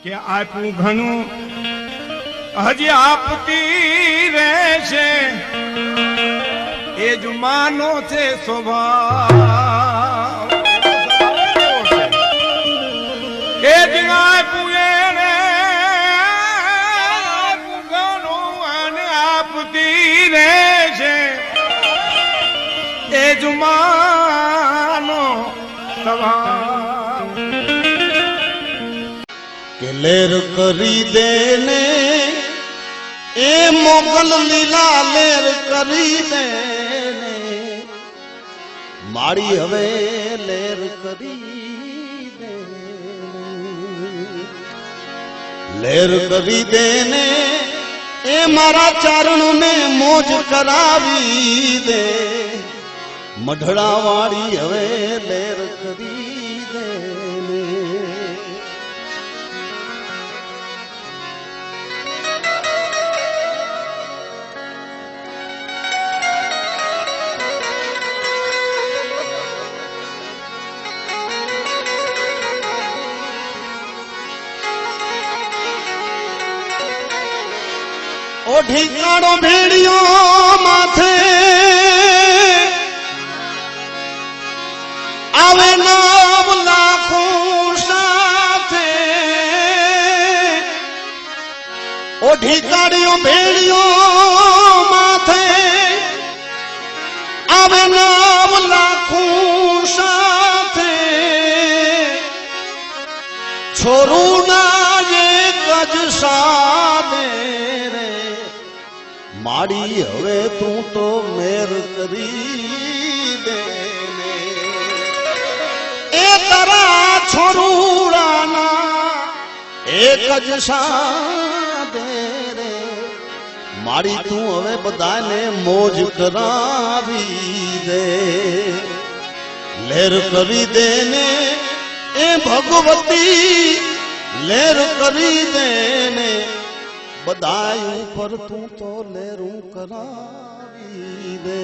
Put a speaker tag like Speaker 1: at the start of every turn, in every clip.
Speaker 1: કે આપ્યું ઘણું હજી આપતી રહેશે એ જ માનો છે સ્વભાવ એ જ આપ્યું એને ઘણું અને આપતી રહેશે એ જ માનો સ્વભાવ
Speaker 2: કે લેર કરી દેને એ મોગલ લીલા લેર કરી દેને મારી હવે લેર કરી દે લેર કરી દેને એ મારા ચારણ ને મોજ કરાવી દે મઢડા વાળી હવે લેર કરી દે ઓ ઢીકાણો ભેડિયો માથે આવે નામ લાખો સાથે ઓ ઢીકાણ્યો ભેડિયો માથે આવે નામ લાખો સાથે છોરું ના એક જ સાદે માડી હવે તું તો મેર કરી દે એ તારા છોરુડાના એક જ સાદે રે માડી તું હવે બધાને મોજ કરાવી દે લેર કરી દે ને એ ભગવતી લેર કરી દે ને બધાય ઉપર તું તો લેરું કરાવી દે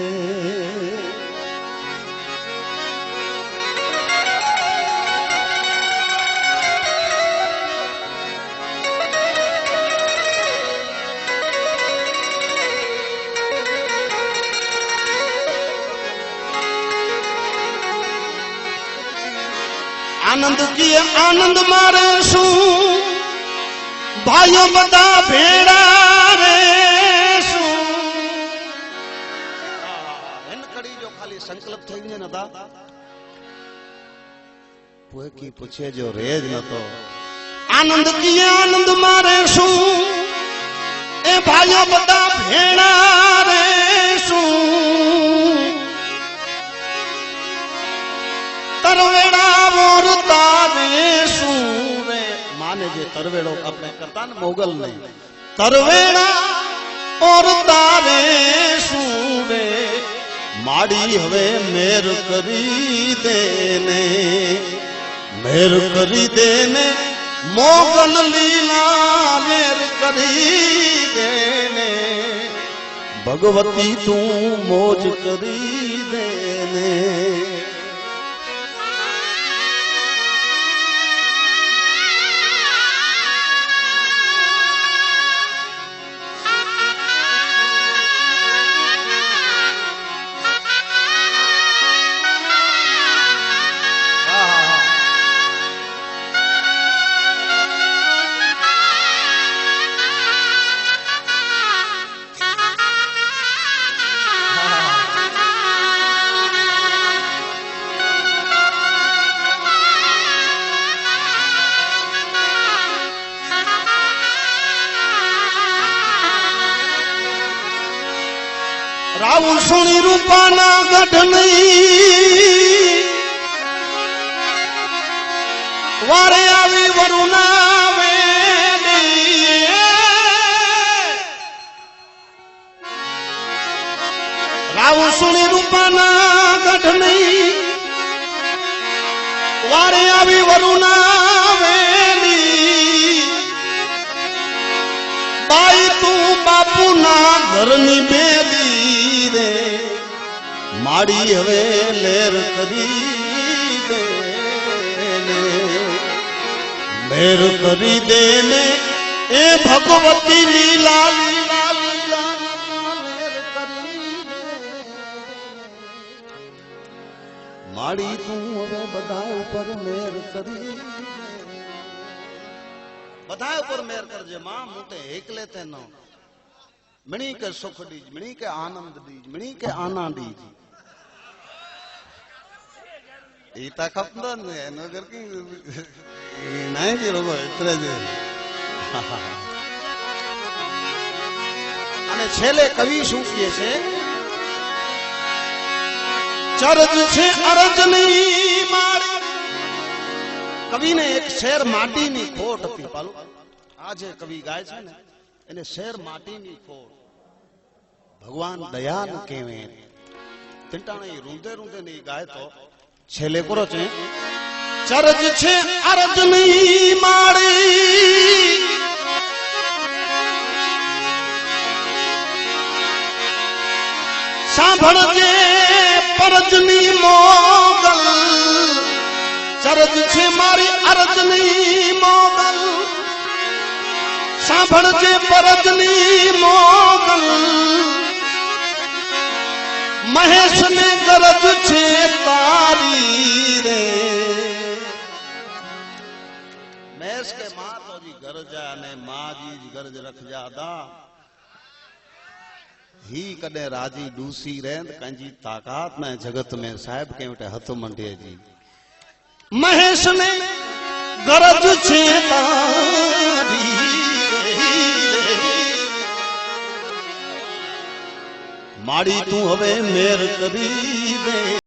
Speaker 2: આનંદ કી આનંદ મારે શું ભાઈઓ બધા ભેડા રે શું એન કડી જો ખાલી સંકલ્પ થઈ ગયો નતા પોકી પૂછે જો રેજ નતો આનંદ કી આનંદ મારે શું એ ભાઈઓ બધા ભેડા રે શું તરવેડા મોરતા રે શું માને જે તરવેડો આપણે કરતા ને મોગલ નહીં તરવેડા ઓર તારે શું રે માડી હવે મેર કરી દેને મેર કરી દેને મોગલ લીલા મેર કરી દેને ભગવતી તું મોજ કરી દેને રાવું સુણી રૂપાના ગઢ નહીં વારે આવી વરુણા વેડી રાવું સુણી રૂપાના ગઢ નહીં વારે આવી વરુણા વેડી બાઈ તું બાપુના ઘરની બેલી માડી હવે લેર કરી દે મેર કરી દે ને એ ભગવતી લીલા લીલા લીલા મેર કરી દે. માડી તું હવે બધા ઉપર મેર કરી દે. બધા ઉપર મેર કરજે માં. મોટે એકલે તે ન મણી કે સુખ દીજ, મણી કે આનંદ દીજ, મણી કે આના દીજ. ઈતા ખપંદર ને એનો ઘર કી નહીં કે લોકો એટલે જ. અને છેલ્લે કવિ શું કહે છે? ચરજ છે અરજની મારી. કવિને એક શેર માટીની ખોટ હતી. પાલું આ જે કવિ ગાય છે ને એને શેર માટીની ખોટ. ભગવાન દયાન કેવે તિંટાણે રૂંધે રૂંધે ની ગાય તો છેલ્લે કરો છે ચરજ છે અરજની મારી. સાંભળજે પરજની મોગલ. ચરજ છે મારી અરજની મોગલ. સાંભળજે પરજની મોગલ. મહેશ ને ગરજ છે તારી રે. મહેશ કે मां तो जी गरज ने मां जी गरज रख जादा. ही कदे राजी डूसी रेंद कंजी ताकत में जगत में साहेब के वटे हथ मंडे जी. महेश ने गरज छे तारी माड़ी तू हवे मेर करी दे.